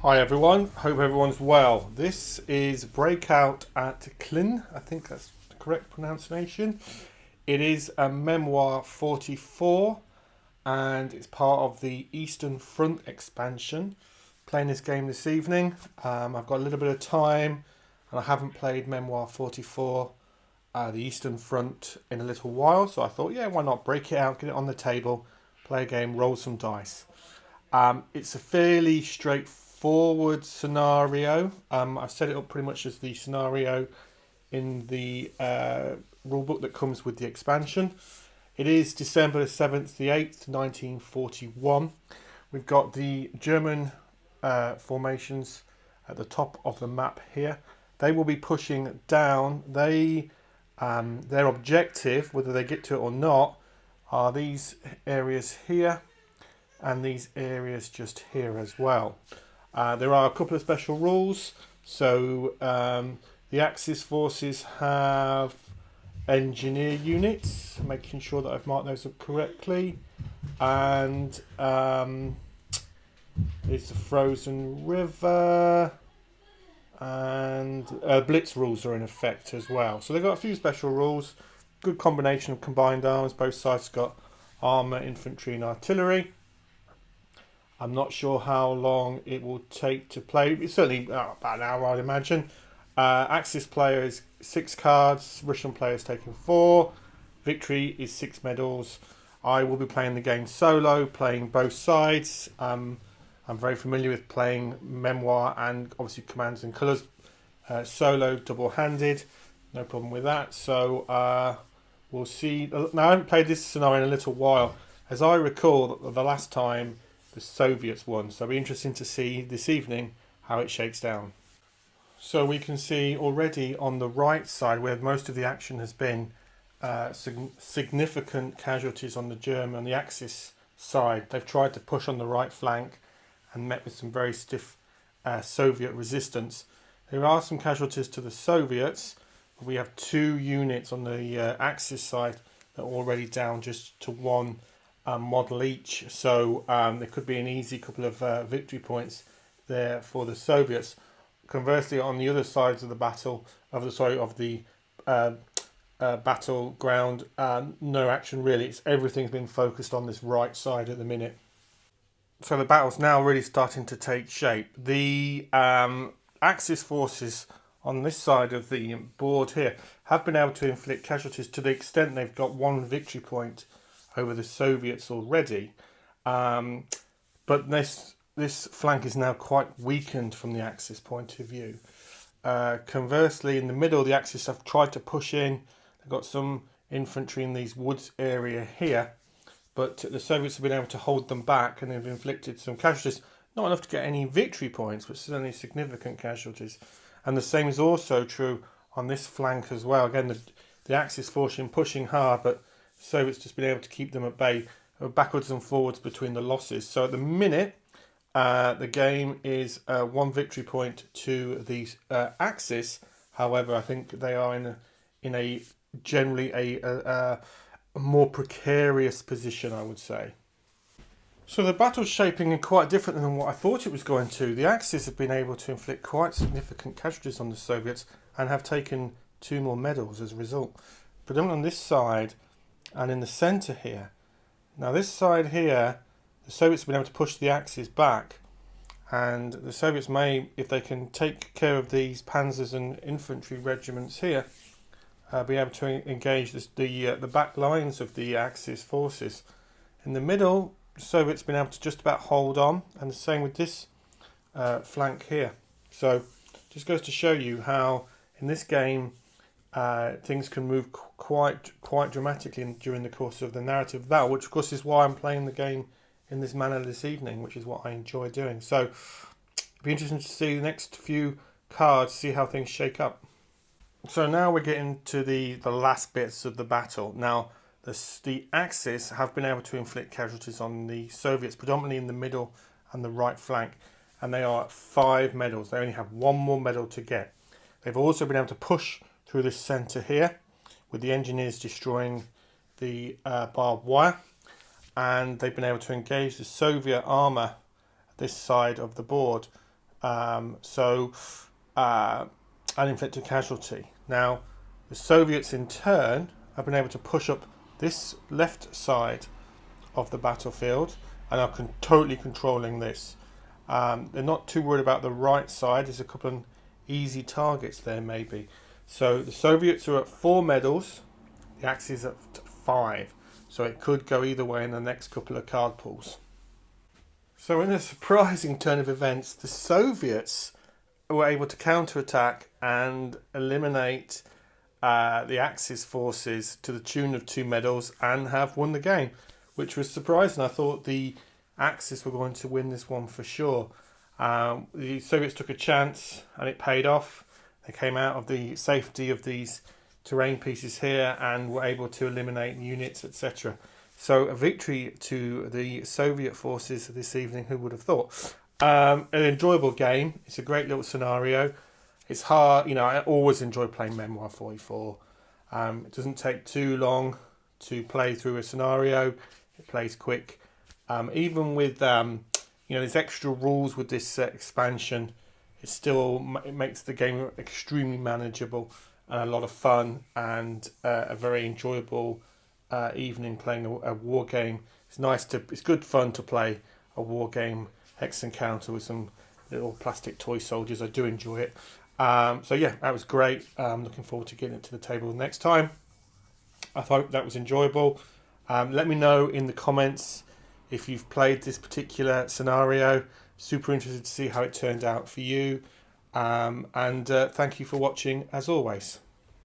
Hi everyone, hope everyone's well. This is Breakout at Klin, I think that's the correct pronunciation. It is a Memoir 44 and it's part of the Eastern Front expansion. Playing this game this evening. I've got a little bit of time and I haven't played Memoir 44, the Eastern Front, in a little while, so I thought, yeah, why not break it out, get it on the table, play a game, roll some dice. It's a fairly straightforward scenario. I've set it up pretty much as the scenario in the rulebook that comes with the expansion. It is December the 7th, the 8th, 1941. We've got the German formations at the top of the map here. They will be pushing down. Their objective, whether they get to it or not, are these areas here and these areas just here as well. There are a couple of special rules. So the Axis forces have engineer units, making sure that I've marked those up correctly. And there's the frozen river, and blitz rules are in effect as well. So they've got a few special rules. Good combination of combined arms. Both sides got armour, infantry and artillery. I'm not sure how long it will take to play. It's certainly about an hour, I'd imagine. Axis players 6 cards. Russian players taking 4. Victory is 6 medals. I will be playing the game solo, playing both sides. I'm very familiar with playing Memoir and obviously Commands and Colours solo, double-handed. No problem with that. So we'll see. Now, I haven't played this scenario in a little while. As I recall, the last time the Soviets won. So it'll be interesting to see this evening how it shakes down. So we can see already on the right side, where most of the action has been, significant casualties on the German, on the Axis side. They've tried to push on the right flank and met with some very stiff Soviet resistance. There are some casualties to the Soviets. We have 2 units on the Axis side that are already down just to 1 model each, so there could be an easy couple of victory points there for the Soviets. Conversely, on the other sides of the battle, of the battleground, no action really. Everything's been focused on this right side at the minute. So the battle's now really starting to take shape. The Axis forces on this side of the board here have been able to inflict casualties to the extent they've got 1 victory point over the Soviets already, but this flank is now quite weakened from the Axis point of view. Conversely, in the middle, the Axis have tried to push in. They've got some infantry in these woods area here, but the Soviets have been able to hold them back and they've inflicted some casualties. Not enough to get any victory points, but certainly significant casualties. And the same is also true on this flank as well. Again, the Axis forces pushing hard, but Soviets just been able to keep them at bay, backwards and forwards between the losses. So at the minute, the game is 1 victory point to the Axis. However, I think they are in a generally a more precarious position, I would say. So the battle's shaping in quite different than what I thought it was going to. The Axis have been able to inflict quite significant casualties on the Soviets and have taken 2 more medals as a result. Predominantly on this side and in the centre here. Now this side here, the Soviets have been able to push the Axis back, and the Soviets may, if they can take care of these panzers and infantry regiments here, be able to engage the back lines of the Axis forces. In the middle, the Soviets have been able to just about hold on, and the same with this flank here. So just goes to show you how in this game things can move quite dramatically during the course of the narrative of that, which of course is why I'm playing the game in this manner this evening, which is what I enjoy doing. So it'll be interesting to see the next few cards, see how things shake up. So now we're getting to the last bits of the battle. Now the Axis have been able to inflict casualties on the Soviets, predominantly in the middle and the right flank, and they are at 5 medals. They only have 1 more medal to get. They've also been able to push through this centre here, with the engineers destroying the barbed wire, and they've been able to engage the Soviet armour this side of the board. and inflict a casualty. Now, the Soviets in turn have been able to push up this left side of the battlefield and are totally controlling this. They're not too worried about the right side. There's a couple of easy targets there, maybe. So the Soviets are at 4 medals, the Axis at 5. So it could go either way in the next couple of card pulls. So in a surprising turn of events, the Soviets were able to counterattack and eliminate the Axis forces to the tune of 2 medals and have won the game, which was surprising. I thought the Axis were going to win this one for sure. The Soviets took a chance and it paid off. They came out of the safety of these terrain pieces here and were able to eliminate units, etc. So a victory to the Soviet forces this evening, who would have thought? An enjoyable game. It's a great little scenario. It's hard, I always enjoy playing Memoir 44. It doesn't take too long to play through a scenario. It plays quick. Even with, there's extra rules with this expansion. It makes the game extremely manageable and a lot of fun and a very enjoyable evening playing a war game. It's good fun to play a war game hex encounter with some little plastic toy soldiers. I do enjoy it. That was great. Looking forward to getting it to the table next time. I hope that was enjoyable. Let me know in the comments if you've played this particular scenario. Super interested to see how it turned out for you. And thank you for watching as always.